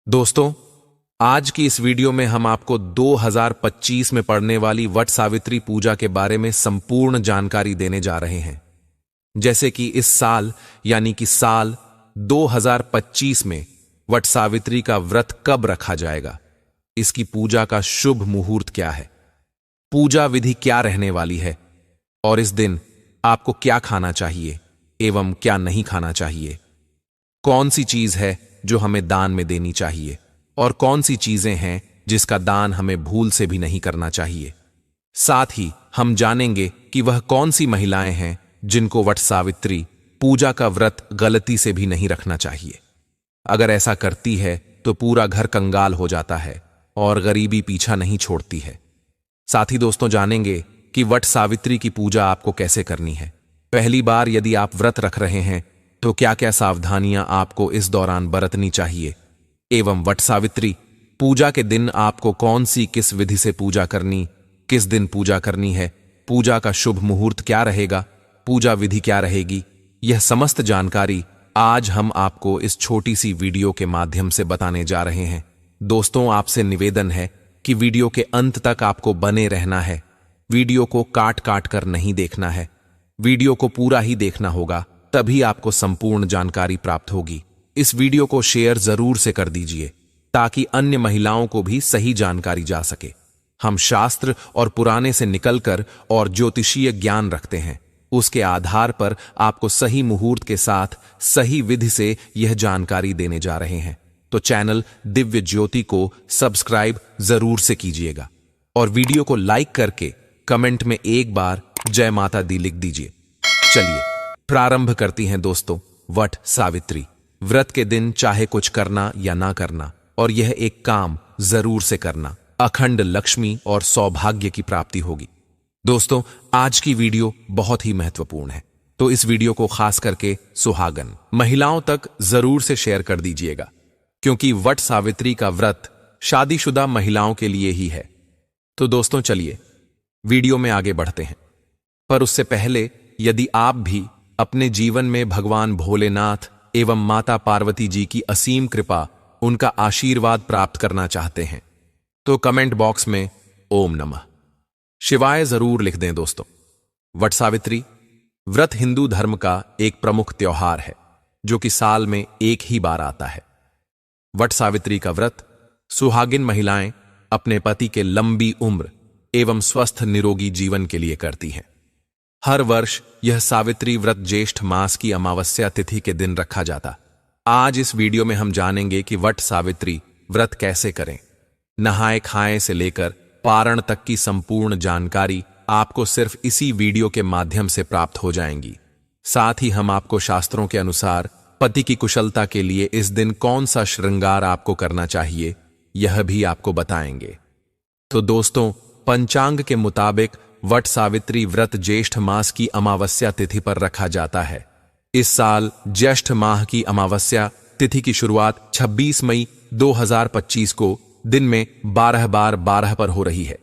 दोस्तों, आज की इस वीडियो में हम आपको 2025 में पड़ने वाली वट सावित्री पूजा के बारे में संपूर्ण जानकारी देने जा रहे हैं। जैसे कि इस साल यानी कि साल 2025 में वट सावित्री का व्रत कब रखा जाएगा, इसकी पूजा का शुभ मुहूर्त क्या है, पूजा विधि क्या रहने वाली है और इस दिन आपको क्या खाना चाहिए एवं क्या नहीं खाना चाहिए, कौन सी चीज है जो हमें दान में देनी चाहिए और कौन सी चीजें हैं जिसका दान हमें भूल से भी नहीं करना चाहिए। साथ ही हम जानेंगे कि वह कौन सी महिलाएं हैं जिनको वट सावित्री पूजा का व्रत गलती से भी नहीं रखना चाहिए। अगर ऐसा करती है तो पूरा घर कंगाल हो जाता है और गरीबी पीछा नहीं छोड़ती है। साथ ही दोस्तों जानेंगे कि वट सावित्री की पूजा आपको कैसे करनी है। पहली बार यदि आप व्रत रख रहे हैं तो क्या क्या सावधानियां आपको इस दौरान बरतनी चाहिए एवं वट सावित्री पूजा के दिन आपको कौन सी किस विधि से पूजा करनी, किस दिन पूजा करनी है, पूजा का शुभ मुहूर्त क्या रहेगा, पूजा विधि क्या रहेगी, यह समस्त जानकारी आज हम आपको इस छोटी सी वीडियो के माध्यम से बताने जा रहे हैं। दोस्तों, आपसे निवेदन है कि वीडियो के अंत तक आपको बने रहना है। वीडियो को काट काट कर नहीं देखना है, वीडियो को पूरा ही देखना होगा, तभी आपको संपूर्ण जानकारी प्राप्त होगी। इस वीडियो को शेयर जरूर से कर दीजिए ताकि अन्य महिलाओं को भी सही जानकारी जा सके। हम शास्त्र और पुराने से निकलकर और ज्योतिषीय ज्ञान रखते हैं, उसके आधार पर आपको सही मुहूर्त के साथ सही विधि से यह जानकारी देने जा रहे हैं। तो चैनल दिव्य ज्योति को सब्सक्राइब जरूर से कीजिएगा और वीडियो को लाइक करके कमेंट में एक बार जय माता दी लिख दीजिए। चलिए प्रारंभ करती हैं दोस्तों। वट सावित्री व्रत के दिन चाहे कुछ करना या ना करना, और यह एक काम जरूर से करना, अखंड लक्ष्मी और सौभाग्य की प्राप्ति होगी। दोस्तों, आज की वीडियो बहुत ही महत्वपूर्ण है, तो इस वीडियो को खास करके सुहागन महिलाओं तक जरूर से शेयर कर दीजिएगा, क्योंकि वट सावित्री का व्रत शादीशुदा महिलाओं के लिए ही है। तो दोस्तों चलिए वीडियो में आगे बढ़ते हैं, पर उससे पहले यदि आप भी अपने जीवन में भगवान भोलेनाथ एवं माता पार्वती जी की असीम कृपा, उनका आशीर्वाद प्राप्त करना चाहते हैं तो कमेंट बॉक्स में ओम नमः शिवाय जरूर लिख दें। दोस्तों, वट सावित्री व्रत हिंदू धर्म का एक प्रमुख त्योहार है जो कि साल में एक ही बार आता है। वट सावित्री का व्रत सुहागिन महिलाएं अपने पति के लंबी उम्र एवं स्वस्थ निरोगी जीवन के लिए करती हैं। हर वर्ष यह सावित्री व्रत ज्येष्ठ मास की अमावस्या तिथि के दिन रखा जाता। आज इस वीडियो में हम जानेंगे कि वट सावित्री व्रत कैसे करें। नहाए खाएं से लेकर पारण तक की संपूर्ण जानकारी आपको सिर्फ इसी वीडियो के माध्यम से प्राप्त हो जाएंगी। साथ ही हम आपको शास्त्रों के अनुसार पति की कुशलता के लिए इस दिन कौन सा श्रृंगार आपको करना चाहिए, यह भी आपको बताएंगे। तो दोस्तों, पंचांग के मुताबिक वट सावित्री व्रत ज्येष्ठ मास की अमावस्या तिथि पर रखा जाता है। इस साल ज्येष्ठ माह की अमावस्या तिथि की शुरुआत 26 मई 2025 को दिन में 12 पर हो रही है।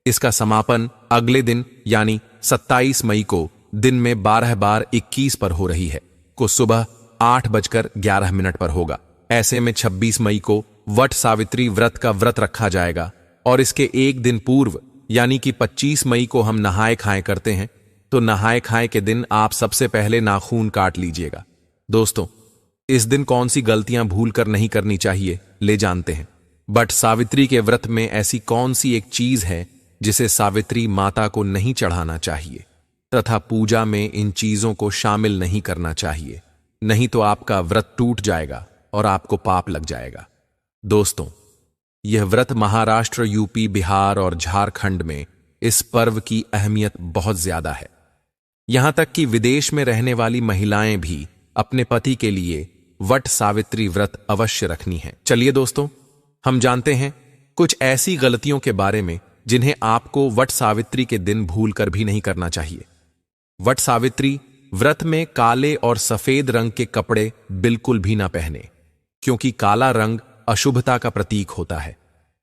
इसका समापन अगले दिन यानी 27 मई को दिन में 12:21 पर हो रही है, को सुबह 8:11 पर होगा। ऐसे में 26 मई को वट सावित्री व्रत का व्रत रखा जाएगा और इसके एक दिन पूर्व यानी कि 25 मई को हम नहाए खाएं करते हैं। तो नहाए खाएं के दिन आप सबसे पहले नाखून काट लीजिएगा। दोस्तों, इस दिन कौन सी गलतियां भूलकर नहीं करनी चाहिए, ले जानते हैं। बट सावित्री के व्रत में ऐसी कौन सी एक चीज है जिसे सावित्री माता को नहीं चढ़ाना चाहिए तथा पूजा में इन चीजों को शामिल नहीं करना चाहिए, नहीं तो आपका व्रत टूट जाएगा और आपको पाप लग जाएगा। दोस्तों, यह व्रत महाराष्ट्र, यूपी, बिहार और झारखंड में इस पर्व की अहमियत बहुत ज्यादा है। यहां तक कि विदेश में रहने वाली महिलाएं भी अपने पति के लिए वट सावित्री व्रत अवश्य रखनी है। चलिए दोस्तों, हम जानते हैं कुछ ऐसी गलतियों के बारे में जिन्हें आपको वट सावित्री के दिन भूलकर भी नहीं करना चाहिए। वट सावित्री व्रत में काले और सफेद रंग के कपड़े बिल्कुल भी ना पहने, क्योंकि काला रंग अशुभता का प्रतीक होता है,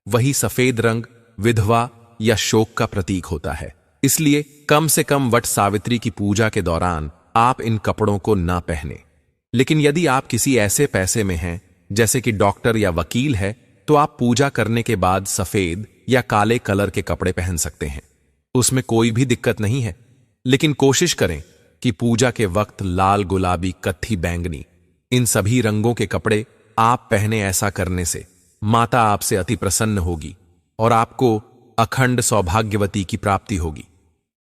वही सफेद रंग विधवा या शोक का प्रतीक होता है। इसलिए कम से कम वट सावित्री की पूजा के दौरान आप इन कपड़ों को ना पहने। लेकिन यदि आप किसी ऐसे पैसे में हैं जैसे कि डॉक्टर या वकील है, तो आप पूजा करने के बाद सफेद या काले कलर के कपड़े पहन सकते हैं। उसमें कोई भी दिक्कत नहीं है, लेकिन कोशिश करें कि पूजा के वक्त लाल, गुलाबी, कत्थी, बैंगनी इन सभी रंगों के कपड़े आप पहने। ऐसा करने से माता आपसे अति प्रसन्न होगी और आपको अखंड सौभाग्यवती की प्राप्ति होगी।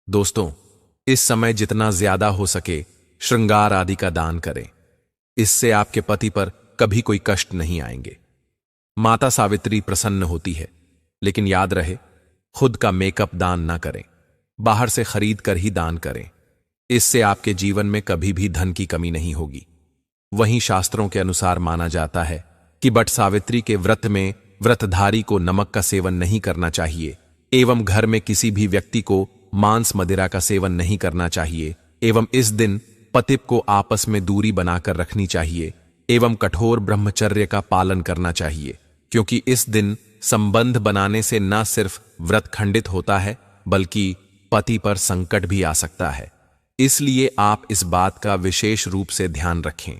दोस्तों, इस समय जितना ज्यादा हो सके श्रृंगार आदि का दान करें। इससे आपके पति पर कभी कोई कष्ट नहीं आएंगे। माता सावित्री प्रसन्न होती है, लेकिन याद रहे, खुद का मेकअप दान ना करें, बाहर से खरीद कर ही दान करें। इससे आपके जीवन में कभी भी धन की कमी नहीं होगी। वहीं शास्त्रों के अनुसार माना जाता है कि वट सावित्री के व्रत में व्रतधारी को नमक का सेवन नहीं करना चाहिए, एवं घर में किसी भी व्यक्ति को मांस मदिरा का सेवन नहीं करना चाहिए, एवं इस दिन पति को आपस में दूरी बनाकर रखनी चाहिए, एवं कठोर ब्रह्मचर्य का पालन करना चाहिए, क्योंकि इस दिन संबंध बनाने से न सिर्फ व्रत खंडित होता है, बल्कि पति पर संकट भी आ सकता है। इसलिए आप इस बात का विशेष रूप से ध्यान रखें।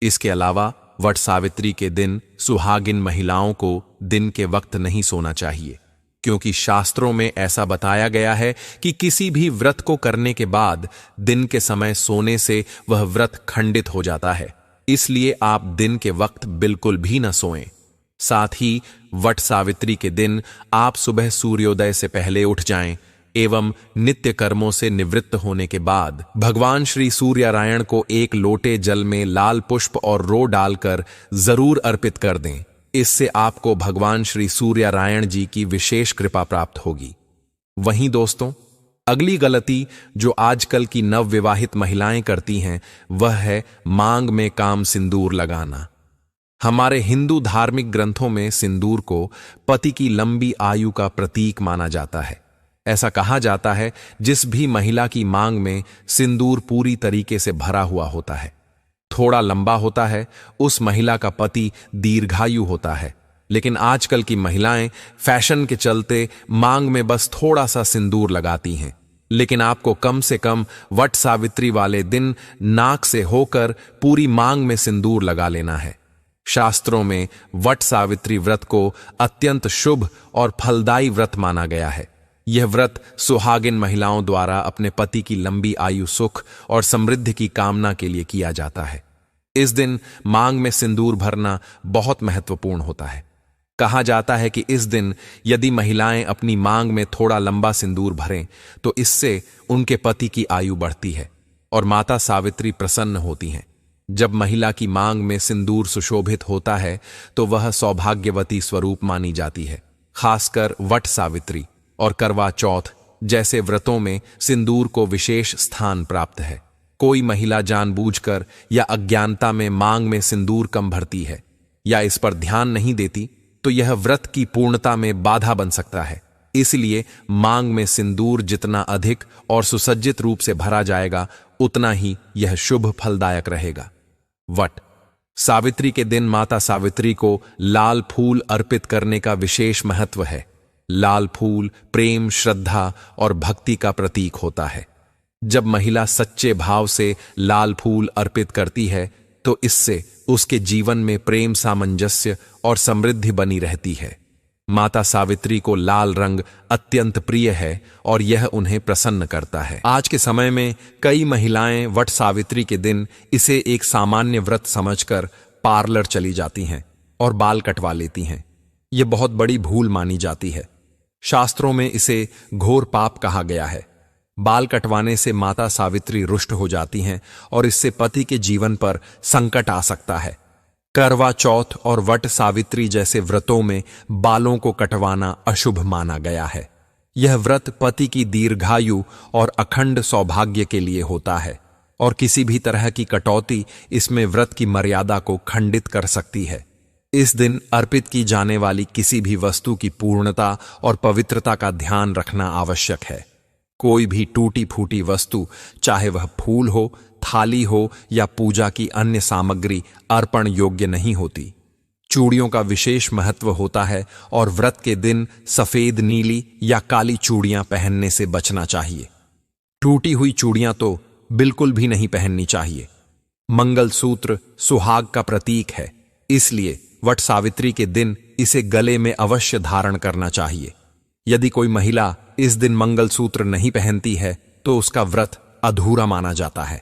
इसके अलावा वट सावित्री के दिन सुहागिन महिलाओं को दिन के वक्त नहीं सोना चाहिए, क्योंकि शास्त्रों में ऐसा बताया गया है कि किसी भी व्रत को करने के बाद दिन के समय सोने से वह व्रत खंडित हो जाता है। इसलिए आप दिन के वक्त बिल्कुल भी न सोएं। साथ ही वट सावित्री के दिन आप सुबह सूर्योदय से पहले उठ जाएं एवं नित्य कर्मों से निवृत्त होने के बाद भगवान श्री सूर्यनारायण को एक लोटे जल में लाल पुष्प और रो डालकर जरूर अर्पित कर दें। इससे आपको भगवान श्री सूर्यनारायण जी की विशेष कृपा प्राप्त होगी। वहीं दोस्तों, अगली गलती जो आजकल की नवविवाहित महिलाएं करती हैं, वह है मांग में काम सिंदूर लगाना। हमारे हिंदू धार्मिक ग्रंथों में सिंदूर को पति की लंबी आयु का प्रतीक माना जाता है। ऐसा कहा जाता है, जिस भी महिला की मांग में सिंदूर पूरी तरीके से भरा हुआ होता है, थोड़ा लंबा होता है, उस महिला का पति दीर्घायु होता है। लेकिन आजकल की महिलाएं फैशन के चलते मांग में बस थोड़ा सा सिंदूर लगाती हैं। लेकिन आपको कम से कम वट सावित्री वाले दिन नाक से होकर पूरी मांग में सिंदूर लगा लेना है। शास्त्रों में वट सावित्री व्रत को अत्यंत शुभ और फलदायी व्रत माना गया है। यह व्रत सुहागिन महिलाओं द्वारा अपने पति की लंबी आयु, सुख और समृद्धि की कामना के लिए किया जाता है। इस दिन मांग में सिंदूर भरना बहुत महत्वपूर्ण होता है। कहा जाता है कि इस दिन यदि महिलाएं अपनी मांग में थोड़ा लंबा सिंदूर भरें तो इससे उनके पति की आयु बढ़ती है और माता सावित्री प्रसन्न होती हैं। जब महिला की मांग में सिंदूर सुशोभित होता है तो वह सौभाग्यवती स्वरूप मानी जाती है। खासकर वट सावित्री और करवा चौथ जैसे व्रतों में सिंदूर को विशेष स्थान प्राप्त है। कोई महिला जानबूझकर या अज्ञानता में मांग में सिंदूर कम भरती है या इस पर ध्यान नहीं देती तो यह व्रत की पूर्णता में बाधा बन सकता है। इसलिए मांग में सिंदूर जितना अधिक और सुसज्जित रूप से भरा जाएगा, उतना ही यह शुभ फलदायक रहेगा। वट सावित्री के दिन माता सावित्री को लाल फूल अर्पित करने का विशेष महत्व है। लाल फूल प्रेम, श्रद्धा और भक्ति का प्रतीक होता है। जब महिला सच्चे भाव से लाल फूल अर्पित करती है तो इससे उसके जीवन में प्रेम, सामंजस्य और समृद्धि बनी रहती है। माता सावित्री को लाल रंग अत्यंत प्रिय है और यह उन्हें प्रसन्न करता है। आज के समय में कई महिलाएं वट सावित्री के दिन इसे एक सामान्य व्रत समझकर पार्लर चली जाती हैं और बाल कटवा लेती हैं। यह बहुत बड़ी भूल मानी जाती है। शास्त्रों में इसे घोर पाप कहा गया है। बाल कटवाने से माता सावित्री रुष्ट हो जाती हैं और इससे पति के जीवन पर संकट आ सकता है। करवा चौथ और वट सावित्री जैसे व्रतों में बालों को कटवाना अशुभ माना गया है। यह व्रत पति की दीर्घायु और अखंड सौभाग्य के लिए होता है और किसी भी तरह की कटौती इसमें व्रत की मर्यादा को खंडित कर सकती है। इस दिन अर्पित की जाने वाली किसी भी वस्तु की पूर्णता और पवित्रता का ध्यान रखना आवश्यक है। कोई भी टूटी फूटी वस्तु, चाहे वह फूल हो, थाली हो या पूजा की अन्य सामग्री, अर्पण योग्य नहीं होती। चूड़ियों का विशेष महत्व होता है और व्रत के दिन सफेद, नीली या काली चूड़ियां पहनने से बचना चाहिए। टूटी हुई चूड़ियां तो बिल्कुल भी नहीं पहननी चाहिए। मंगलसूत्र सुहाग का प्रतीक है, इसलिए वट सावित्री के दिन इसे गले में अवश्य धारण करना चाहिए। यदि कोई महिला इस दिन मंगलसूत्र नहीं पहनती है तो उसका व्रत अधूरा माना जाता है।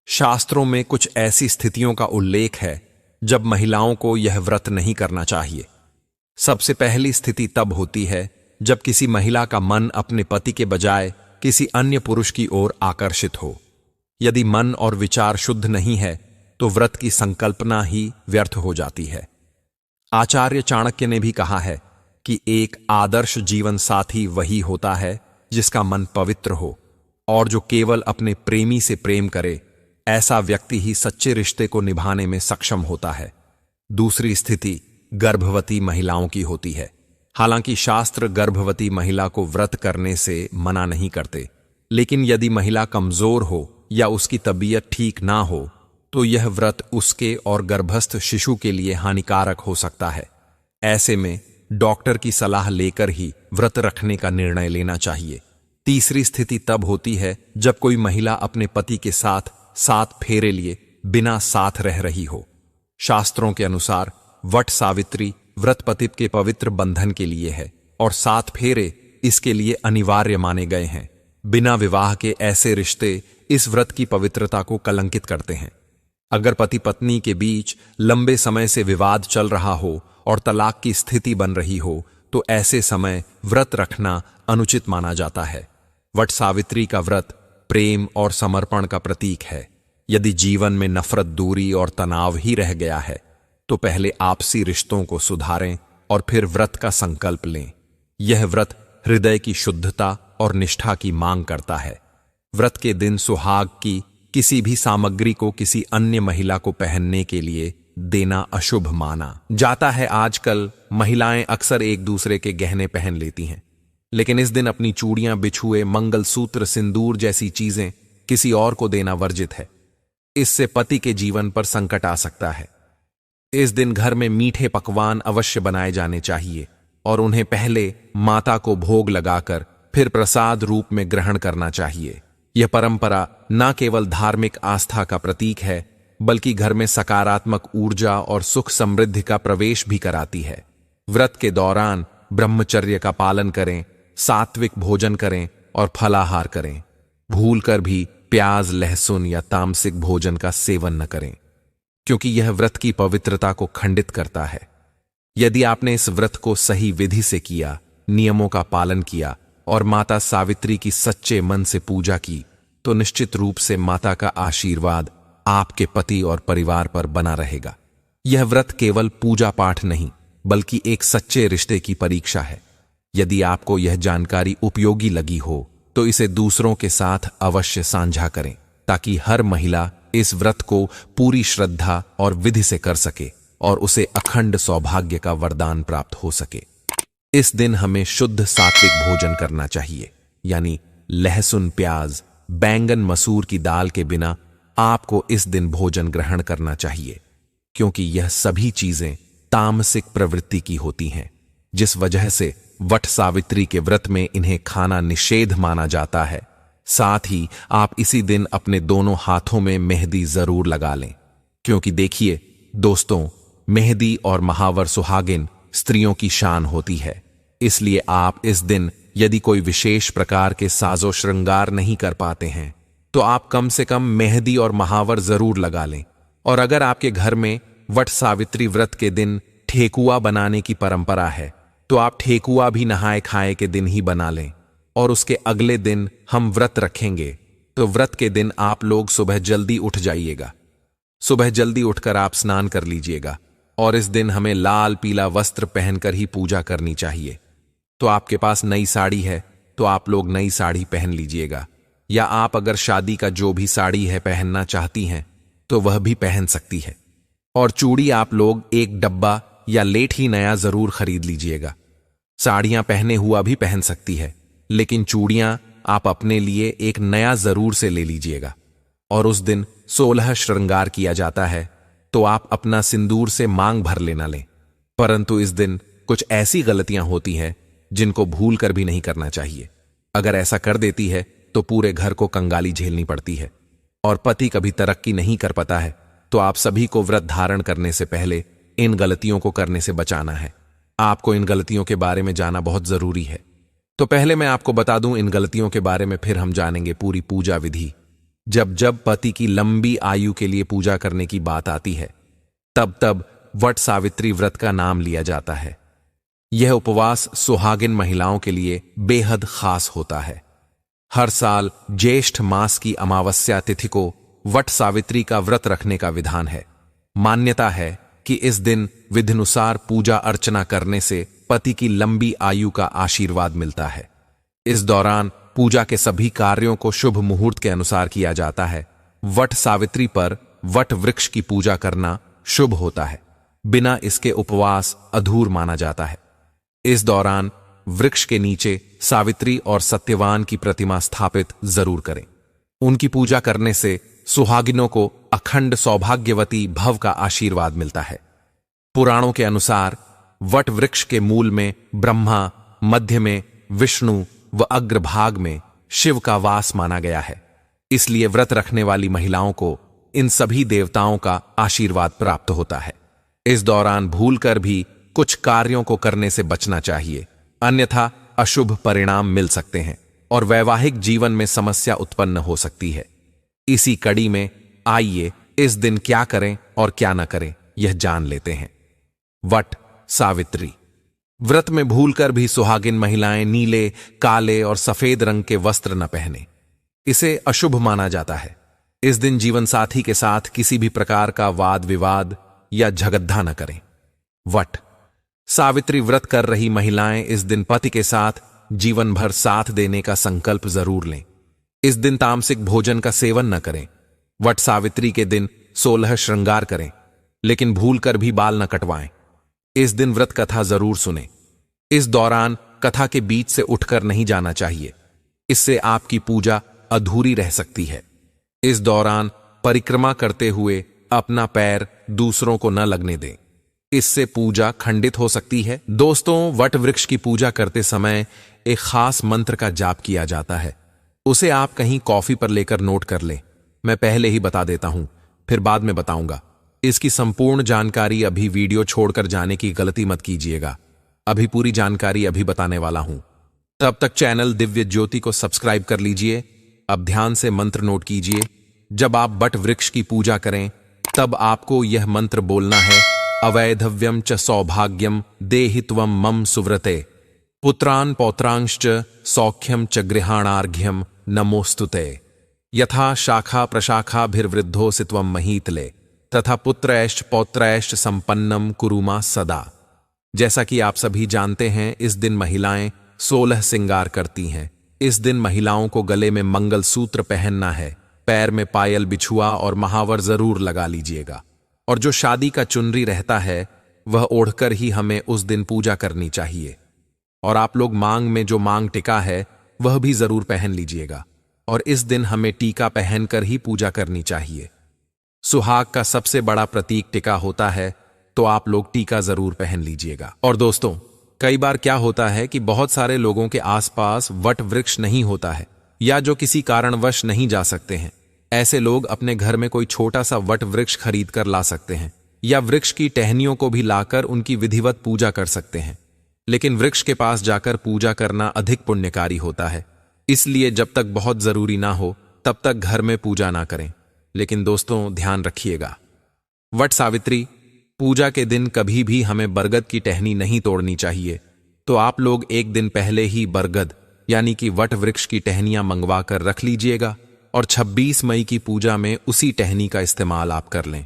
शास्त्रों में कुछ ऐसी स्थितियों का उल्लेख है जब महिलाओं को यह व्रत नहीं करना चाहिए। सबसे पहली स्थिति तब होती है जब किसी महिला का मन अपने पति के बजाय किसी अन्य पुरुष की ओर आकर्षित हो। यदि मन और विचार शुद्ध नहीं है तो व्रत की संकल्पना ही व्यर्थ हो जाती है। आचार्य चाणक्य ने भी कहा है कि एक आदर्श जीवन साथी वही होता है जिसका मन पवित्र हो और जो केवल अपने प्रेमी से प्रेम करे। ऐसा व्यक्ति ही सच्चे रिश्ते को निभाने में सक्षम होता है। दूसरी स्थिति गर्भवती महिलाओं की होती है। हालांकि शास्त्र गर्भवती महिला को व्रत करने से मना नहीं करते, लेकिन यदि महिला कमजोर हो या उसकी तबीयत ठीक ना हो तो यह व्रत उसके और गर्भस्थ शिशु के लिए हानिकारक हो सकता है। ऐसे में डॉक्टर की सलाह लेकर ही व्रत रखने का निर्णय लेना चाहिए। तीसरी स्थिति तब होती है जब कोई महिला अपने पति के साथ 7 फेरे लिए बिना साथ रह रही हो। शास्त्रों के अनुसार वट सावित्री व्रत पति के पवित्र बंधन के लिए है और 7 फेरे इसके लिए अनिवार्य माने गए हैं। बिना विवाह के ऐसे रिश्ते इस व्रत की पवित्रता को कलंकित करते हैं। अगर पति पत्नी के बीच लंबे समय से विवाद चल रहा हो और तलाक की स्थिति बन रही हो तो ऐसे समय व्रत रखना अनुचित माना जाता है। वट सावित्री का व्रत प्रेम और समर्पण का प्रतीक है। यदि जीवन में नफरत, दूरी और तनाव ही रह गया है तो पहले आपसी रिश्तों को सुधारें और फिर व्रत का संकल्प लें। यह व्रत हृदय की शुद्धता और निष्ठा की मांग करता है। व्रत के दिन सुहाग की किसी भी सामग्री को किसी अन्य महिला को पहनने के लिए देना अशुभ माना जाता है। आजकल महिलाएं अक्सर एक दूसरे के गहने पहन लेती हैं, लेकिन इस दिन अपनी चूड़ियां, बिछुए, मंगलसूत्र, सिंदूर जैसी चीजें किसी और को देना वर्जित है। इससे पति के जीवन पर संकट आ सकता है। इस दिन घर में मीठे पकवान अवश्य बनाए जाने चाहिए और उन्हें पहले माता को भोग लगाकर फिर प्रसाद रूप में ग्रहण करना चाहिए। यह परंपरा न केवल धार्मिक आस्था का प्रतीक है बल्कि घर में सकारात्मक ऊर्जा और सुख समृद्धि का प्रवेश भी कराती है। व्रत के दौरान ब्रह्मचर्य का पालन करें, सात्विक भोजन करें और फलाहार करें। भूलकर भी प्याज, लहसुन या तामसिक भोजन का सेवन न करें, क्योंकि यह व्रत की पवित्रता को खंडित करता है। यदि आपने इस व्रत को सही विधि से किया, नियमों का पालन किया और माता सावित्री की सच्चे मन से पूजा की तो निश्चित रूप से माता का आशीर्वाद आपके पति और परिवार पर बना रहेगा। यह व्रत केवल पूजा पाठ नहीं बल्कि एक सच्चे रिश्ते की परीक्षा है। यदि आपको यह जानकारी उपयोगी लगी हो तो इसे दूसरों के साथ अवश्य साझा करें ताकि हर महिला इस व्रत को पूरी श्रद्धा और विधि से कर सके और उसे अखंड सौभाग्य का वरदान प्राप्त हो सके। इस दिन हमें शुद्ध सात्विक भोजन करना चाहिए, यानी लहसुन, प्याज, बैंगन, मसूर की दाल के बिना आपको इस दिन भोजन ग्रहण करना चाहिए, क्योंकि यह सभी चीजें तामसिक प्रवृत्ति की होती हैं, जिस वजह से वट सावित्री के व्रत में इन्हें खाना निषेध माना जाता है। साथ ही आप इसी दिन अपने दोनों हाथों में मेहंदी जरूर लगा लें, क्योंकि देखिए दोस्तों, मेहंदी और महावर सुहागिन स्त्रियों की शान होती है। इसलिए आप इस दिन यदि कोई विशेष प्रकार के साजो श्रृंगार नहीं कर पाते हैं तो आप कम से कम मेहंदी और महावर जरूर लगा लें। और अगर आपके घर में वट सावित्री व्रत के दिन ठेकुआ बनाने की परंपरा है तो आप ठेकुआ भी नहाए खाए के दिन ही बना लें। और उसके अगले दिन हम व्रत रखेंगे तो व्रत के दिन आप लोग सुबह जल्दी उठ जाइएगा। सुबह जल्दी उठकर आप स्नान कर लीजिएगा और इस दिन हमें लाल पीला वस्त्र पहनकर ही पूजा करनी चाहिए। तो आपके पास नई साड़ी है तो आप लोग नई साड़ी पहन लीजिएगा, या आप अगर शादी का जो भी साड़ी है पहनना चाहती हैं तो वह भी पहन सकती है। और चूड़ी आप लोग एक डब्बा या लेट ही नया जरूर खरीद लीजिएगा। साड़ियां पहने हुआ भी पहन सकती है, लेकिन चूड़ियां आप अपने लिए एक नया जरूर से ले लीजिएगा। और उस दिन 16 श्रृंगार किया जाता है तो आप अपना सिंदूर से मांग भर लेना लें। परंतु इस दिन कुछ ऐसी गलतियां होती हैं जिनको भूल कर भी नहीं करना चाहिए। अगर ऐसा कर देती है तो पूरे घर को कंगाली झेलनी पड़ती है और पति कभी तरक्की नहीं कर पाता है। तो आप सभी को व्रत धारण करने से पहले इन गलतियों को करने से बचाना है। आपको इन गलतियों के बारे में जाना बहुत जरूरी है। तो पहले मैं आपको बता दूं इन गलतियों के बारे में, फिर हम जानेंगे पूरी पूजा विधि। जब जब पति की लंबी आयु के लिए पूजा करने की बात आती है, तब तब वट सावित्री व्रत का नाम लिया जाता है। यह उपवास सुहागिन महिलाओं के लिए बेहद खास होता है। हर साल ज्येष्ठ मास की अमावस्या तिथि को वट सावित्री का व्रत रखने का विधान है। मान्यता है कि इस दिन विधिनुसार पूजा अर्चना करने से पति की लंबी आयु का आशीर्वाद मिलता है। इस दौरान पूजा के सभी कार्यों को शुभ मुहूर्त के अनुसार किया जाता है। वट सावित्री पर वट वृक्ष की पूजा करना शुभ होता है। बिना इसके उपवास अधूर माना जाता है। इस दौरान वृक्ष के नीचे सावित्री और सत्यवान की प्रतिमा स्थापित जरूर करें। उनकी पूजा करने से सुहागिनों को अखंड सौभाग्यवती भव का आशीर्वाद मिलता है। पुराणों के अनुसार वट वृक्ष के मूल में ब्रह्मा, मध्य में विष्णु व अग्रभाग में शिव का वास माना गया है। इसलिए व्रत रखने वाली महिलाओं को इन सभी देवताओं का आशीर्वाद प्राप्त होता है। इस दौरान भूलकर भी कुछ कार्यों को करने से बचना चाहिए, अन्यथा अशुभ परिणाम मिल सकते हैं और वैवाहिक जीवन में समस्या उत्पन्न हो सकती है। इसी कड़ी में आइए इस दिन क्या करें और क्या न करें यह जान लेते हैं। वट सावित्री व्रत में भूलकर भी सुहागिन महिलाएं नीले, काले और सफेद रंग के वस्त्र न पहने। इसे अशुभ माना जाता है। इस दिन जीवन साथी के साथ किसी भी प्रकार का वाद विवाद या झगड़ा न करें। वट सावित्री व्रत कर रही महिलाएं इस दिन पति के साथ जीवन भर साथ देने का संकल्प जरूर लें। इस दिन तामसिक भोजन का सेवन न करें। वट सावित्री के दिन 16 श्रृंगार करें, लेकिन भूलकर भी बाल न कटवाएं। इस दिन व्रत कथा जरूर सुनें। इस दौरान कथा के बीच से उठकर नहीं जाना चाहिए, इससे आपकी पूजा अधूरी रह सकती है। इस दौरान परिक्रमा करते हुए अपना पैर दूसरों को न लगने दें, इससे पूजा खंडित हो सकती है। दोस्तों, वट वृक्ष की पूजा करते समय एक खास मंत्र का जाप किया जाता है। उसे आप कहीं कॉफी पर लेकर नोट कर लें। मैं पहले ही बता देता हूं, फिर बाद में बताऊंगा। इसकी संपूर्ण जानकारी अभी वीडियो छोड़कर जाने की गलती मत कीजिएगा। अभी पूरी जानकारी अभी बताने वाला हूं। तब तक चैनल दिव्य ज्योति को सब्सक्राइब कर लीजिए। अब ध्यान से मंत्र नोट कीजिए। जब आप वट वृक्ष की पूजा करें तब आपको यह मंत्र बोलना है। अवैधव्यम च सौभाग्यम देहित्वम मम सुव्रते पुत्रान पौत्रांश्च सौख्यम च गृहाणार्घ्यम नमोस्तुते यथा शाखा प्रशाखाभिर्वृद्धोऽसि त्वं महीतले तथा पुत्रैश्च पौत्रैश्च संपन्नम कुरुमा सदा। जैसा कि आप सभी जानते हैं, इस दिन महिलाएं 16 श्रृंगार करती हैं। इस दिन महिलाओं को गले में मंगल सूत्र पहनना है, पैर में पायल, बिछुआ और महावर जरूर लगा लीजिएगा। और जो शादी का चुनरी रहता है वह ओढ़कर ही हमें उस दिन पूजा करनी चाहिए। और आप लोग मांग में जो मांग टिका है वह भी जरूर पहन लीजिएगा। और इस दिन हमें टीका पहनकर ही पूजा करनी चाहिए। सुहाग का सबसे बड़ा प्रतीक टिका होता है, तो आप लोग टीका जरूर पहन लीजिएगा। और दोस्तों, कई बार क्या होता है कि बहुत सारे लोगों के आसपास वट वृक्ष नहीं होता है, या जो किसी कारणवश नहीं जा सकते हैं। ऐसे लोग अपने घर में कोई छोटा सा वट वृक्ष खरीद कर ला सकते हैं, या वृक्ष की टहनियों को भी लाकर उनकी विधिवत पूजा कर सकते हैं। लेकिन वृक्ष के पास जाकर पूजा करना अधिक पुण्यकारी होता है। इसलिए जब तक बहुत जरूरी ना हो तब तक घर में पूजा ना करें। लेकिन दोस्तों, ध्यान रखिएगा, वट सावित्री पूजा के दिन कभी भी हमें बरगद की टहनी नहीं तोड़नी चाहिए। तो आप लोग एक दिन पहले ही बरगद यानी कि वट वृक्ष की टहनियां मंगवा कर रख लीजिएगा और 26 मई की पूजा में उसी टहनी का इस्तेमाल आप कर लें।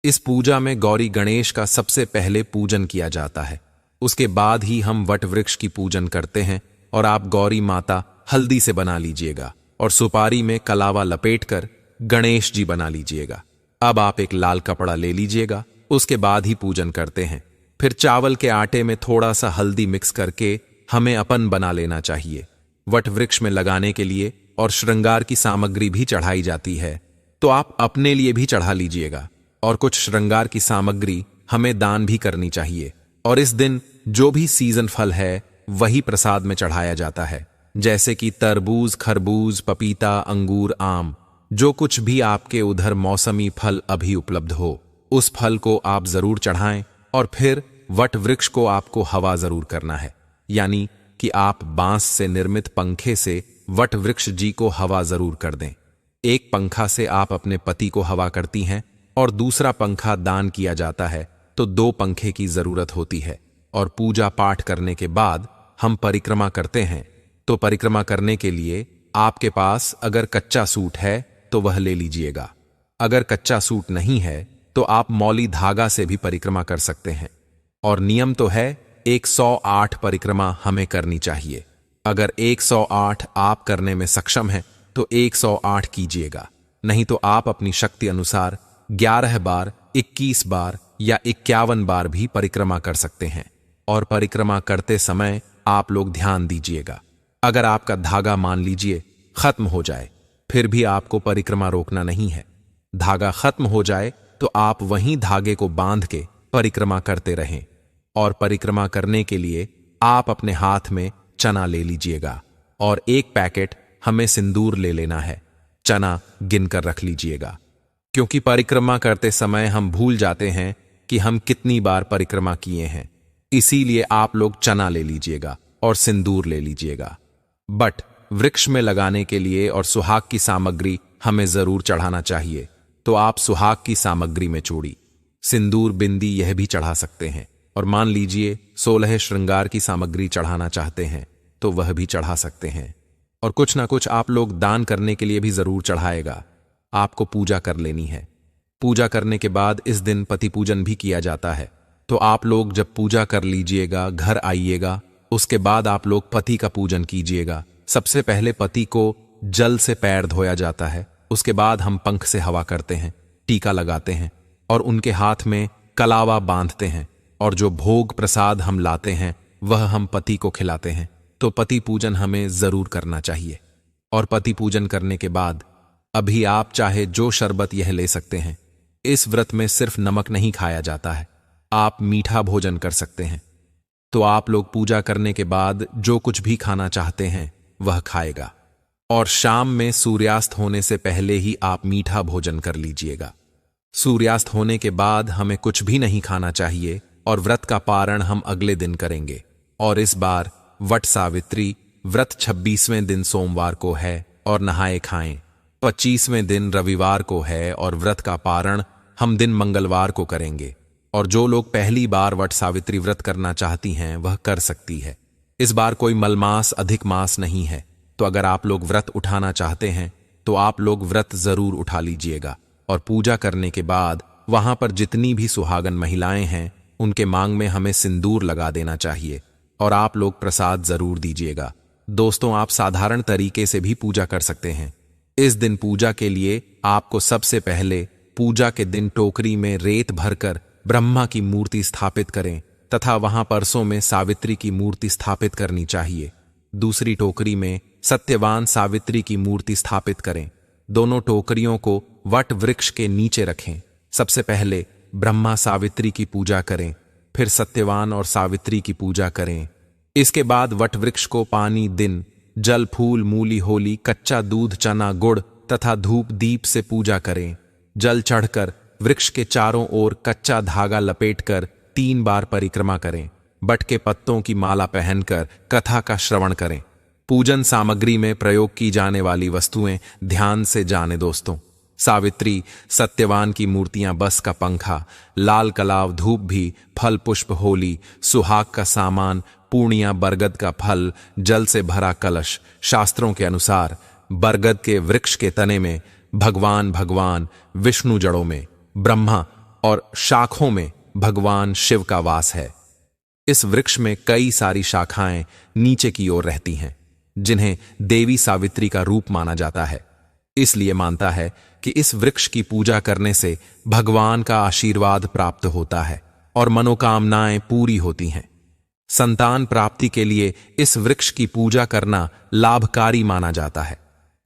इस पूजा में गौरी गणेश का सबसे पहले पूजन किया जाता है। उसके बाद ही हम वट वृक्ष की पूजन करते हैं। और आप गौरी माता हल्दी से बना लीजिएगा और सुपारी में कलावा लपेटकर गणेश जी बना लीजिएगा। अब आप एक लाल कपड़ा ले लीजिएगा, उसके बाद ही पूजन करते हैं। फिर चावल के आटे में थोड़ा सा हल्दी मिक्स करके हमें अपन बना लेना चाहिए। वट वृक्ष में लगाने के लिए और श्रृंगार की सामग्री भी चढ़ाई जाती है, तो आप अपने लिए भी चढ़ा लीजिएगा। और कुछ श्रृंगार की सामग्री हमें दान भी करनी चाहिए। और इस दिन जो भी सीजन फल है वही प्रसाद में चढ़ाया जाता है, जैसे कि तरबूज, खरबूज, पपीता, अंगूर, आम। जो कुछ भी आपके उधर मौसमी फल अभी उपलब्ध हो, उस फल को आप जरूर चढ़ाएं। और फिर वट वृक्ष को आपको हवा जरूर करना है, यानी कि आप बांस से निर्मित पंखे से वट वृक्ष जी को हवा जरूर कर दें। एक पंखा से आप अपने पति को हवा करती हैं और दूसरा पंखा दान किया जाता है, तो 2 पंखे की जरूरत होती है। और पूजा पाठ करने के बाद हम परिक्रमा करते हैं, तो परिक्रमा करने के लिए आपके पास अगर कच्चा सूट है तो वह ले लीजिएगा। अगर कच्चा सूट नहीं है तो आप मौली धागा से भी परिक्रमा कर सकते हैं। और नियम तो है 108 परिक्रमा हमें करनी चाहिए। अगर 108 आप करने में सक्षम हैं तो 108 कीजिएगा, नहीं तो आप अपनी शक्ति अनुसार 11 बार, 21 बार या 51 बार भी परिक्रमा कर सकते हैं। और परिक्रमा करते समय आप लोग ध्यान दीजिएगा, अगर आपका धागा मान लीजिए खत्म हो जाए, फिर भी आपको परिक्रमा रोकना नहीं है। धागा खत्म हो जाए तो आप वहीं धागे को बांध के परिक्रमा करते रहें। और परिक्रमा करने के लिए आप अपने हाथ में चना ले लीजिएगा और 1 पैकेट हमें सिंदूर ले लेना है। चना गिनकर रख लीजिएगा, क्योंकि परिक्रमा करते समय हम भूल जाते हैं कि हम कितनी बार परिक्रमा किए हैं। इसीलिए आप लोग चना ले लीजिएगा और सिंदूर ले लीजिएगा। बट वृक्ष में लगाने के लिए और सुहाग की सामग्री हमें जरूर चढ़ाना चाहिए, तो आप सुहाग की सामग्री में चूड़ी, सिंदूर, बिंदी यह भी चढ़ा सकते हैं। और मान लीजिए 16 श्रृंगार की सामग्री चढ़ाना चाहते हैं तो वह भी चढ़ा सकते हैं। और कुछ ना कुछ आप लोग दान करने के लिए भी जरूर चढ़ाएगा। आपको पूजा कर लेनी है। पूजा करने के बाद इस दिन पति पूजन भी किया जाता है, तो आप लोग जब पूजा कर लीजिएगा, घर आइएगा, उसके बाद आप लोग पति का पूजन कीजिएगा। सबसे पहले पति को जल से पैर धोया जाता है, उसके बाद हम पंख से हवा करते हैं, टीका लगाते हैं और उनके हाथ में कलावा बांधते हैं। और जो भोग प्रसाद हम लाते हैं वह हम पति को खिलाते हैं। तो पति पूजन हमें जरूर करना चाहिए। और पति पूजन करने के बाद अभी आप चाहे जो शरबत यह ले सकते हैं। इस व्रत में सिर्फ नमक नहीं खाया जाता है, आप मीठा भोजन कर सकते हैं। तो आप लोग पूजा करने के बाद जो कुछ भी खाना चाहते हैं वह खाएगा। और शाम में सूर्यास्त होने से पहले ही आप मीठा भोजन कर लीजिएगा। सूर्यास्त होने के बाद हमें कुछ भी नहीं खाना चाहिए और व्रत का पारण हम अगले दिन करेंगे। और इस बार वट सावित्री व्रत 26वें दिन सोमवार को है और नहाए खाएं। 25वें दिन रविवार को है और व्रत का पारण हम दिन मंगलवार को करेंगे। और जो लोग पहली बार वट सावित्री व्रत करना चाहती हैं वह कर सकती है। इस बार कोई मलमास अधिक मास नहीं है, तो अगर आप लोग व्रत उठाना चाहते हैं तो आप लोग व्रत जरूर उठा लीजिएगा। और पूजा करने के बाद वहां पर जितनी भी सुहागन महिलाएं हैं उनके मांग में हमें सिंदूर लगा देना चाहिए और आप लोग प्रसाद जरूर दीजिएगा। दोस्तों, आप साधारण तरीके से भी पूजा कर सकते हैं। इस दिन पूजा के लिए आपको सबसे पहले पूजा के दिन टोकरी में रेत भरकर ब्रह्मा की मूर्ति स्थापित करें तथा वहां परसों में सावित्री की मूर्ति स्थापित करनी चाहिए। दूसरी टोकरी में सत्यवान सावित्री की मूर्ति स्थापित करें। दोनों टोकरियों को वट वृक्ष के नीचे रखें। सबसे पहले ब्रह्मा सावित्री की पूजा करें, फिर सत्यवान और सावित्री की पूजा करें। इसके बाद वट वृक्ष को पानी, दिन, जल, फूल, मूली, होली, कच्चा दूध, चना, गुड़ तथा धूप दीप से पूजा करें। जल चढ़कर वृक्ष के चारों ओर कच्चा धागा लपेटकर 3 बार परिक्रमा करें। बट के पत्तों की माला पहनकर कथा का श्रवण करें। पूजन सामग्री में प्रयोग की जाने वाली वस्तुएं ध्यान से जाने दोस्तों। सावित्री, सत्यवान की मूर्तियां, बस का पंखा, लाल कलाव, धूप भी, फल पुष्प, होली, सुहाग का सामान, पूर्णियां, बरगद का फल, जल से भरा कलश। शास्त्रों के अनुसार बरगद के वृक्ष के तने में भगवान विष्णु, जड़ों में ब्रह्मा और शाखों में भगवान शिव का वास है। इस वृक्ष में कई सारी शाखाएं नीचे की ओर रहती हैं, जिन्हें देवी सावित्री का रूप माना जाता है। इसलिए मानता है कि इस वृक्ष की पूजा करने से भगवान का आशीर्वाद प्राप्त होता है और मनोकामनाएं पूरी होती हैं। संतान प्राप्ति के लिए इस वृक्ष की पूजा करना लाभकारी माना जाता है।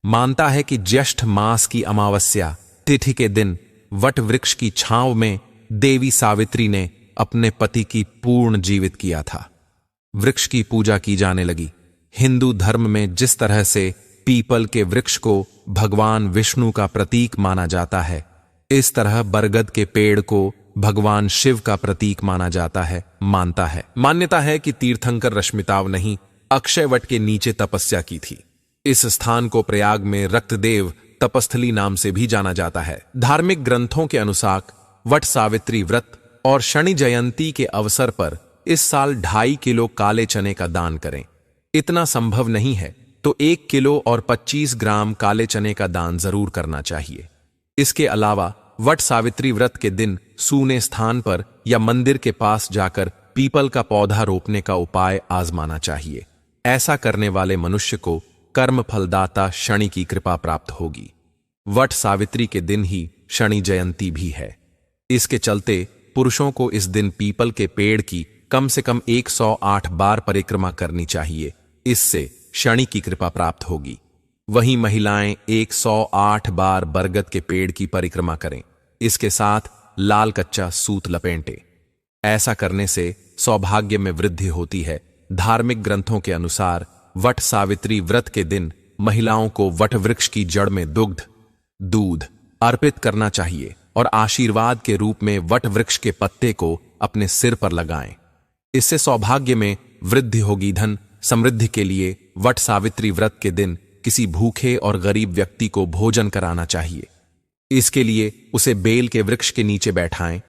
मानता है कि ज्येष्ठ मास की अमावस्या तिथि के दिन वट वृक्ष की छांव में देवी सावित्री ने अपने पति की पूर्ण जीवित किया था। वृक्ष की पूजा की जाने लगी। हिंदू धर्म में जिस तरह से पीपल के वृक्ष को भगवान विष्णु का प्रतीक माना जाता है, इस तरह बरगद के पेड़ को भगवान शिव का प्रतीक माना जाता है। मान्यता है कि तीर्थंकर रश्मिताव नहीं, अक्षय वट के नीचे तपस्या की थी। इस स्थान को प्रयाग में रक्तदेव तपस्थली नाम से भी जाना जाता है। धार्मिक ग्रंथों के अनुसार वट सावित्री व्रत और शनि जयंती के अवसर पर इस साल 2.5 किलो काले चने का दान करें। इतना संभव नहीं है तो 1 किलो और 25 ग्राम काले चने का दान जरूर करना चाहिए। इसके अलावा वट सावित्री व्रत के दिन सूने स्थान पर या मंदिर के पास जाकर पीपल का पौधा रोपने का उपाय आजमाना चाहिए। ऐसा करने वाले मनुष्य को कर्म फलदाता शनि की कृपा प्राप्त होगी। वट सावित्री के दिन ही शनि जयंती भी है। इसके चलते पुरुषों को इस दिन पीपल के पेड़ की कम से कम 108 बार परिक्रमा करनी चाहिए। इससे शनि की कृपा प्राप्त होगी। वहीं महिलाएं 108 बार बरगद के पेड़ की परिक्रमा करें। इसके साथ लाल कच्चा सूत लपेटे। ऐसा करने से सौभाग्य में वृद्धि होती है। धार्मिक ग्रंथों के अनुसार वट सावित्री व्रत के दिन महिलाओं को वट वृक्ष की जड़ में दूध अर्पित करना चाहिए और आशीर्वाद के रूप में वट वृक्ष के पत्ते को अपने सिर पर लगाएं। इससे सौभाग्य में वृद्धि होगी। धन समृद्धि के लिए वट सावित्री व्रत के दिन किसी भूखे और गरीब व्यक्ति को भोजन कराना चाहिए। इसके लिए उसे बेल के वृक्ष के नीचे बैठाएं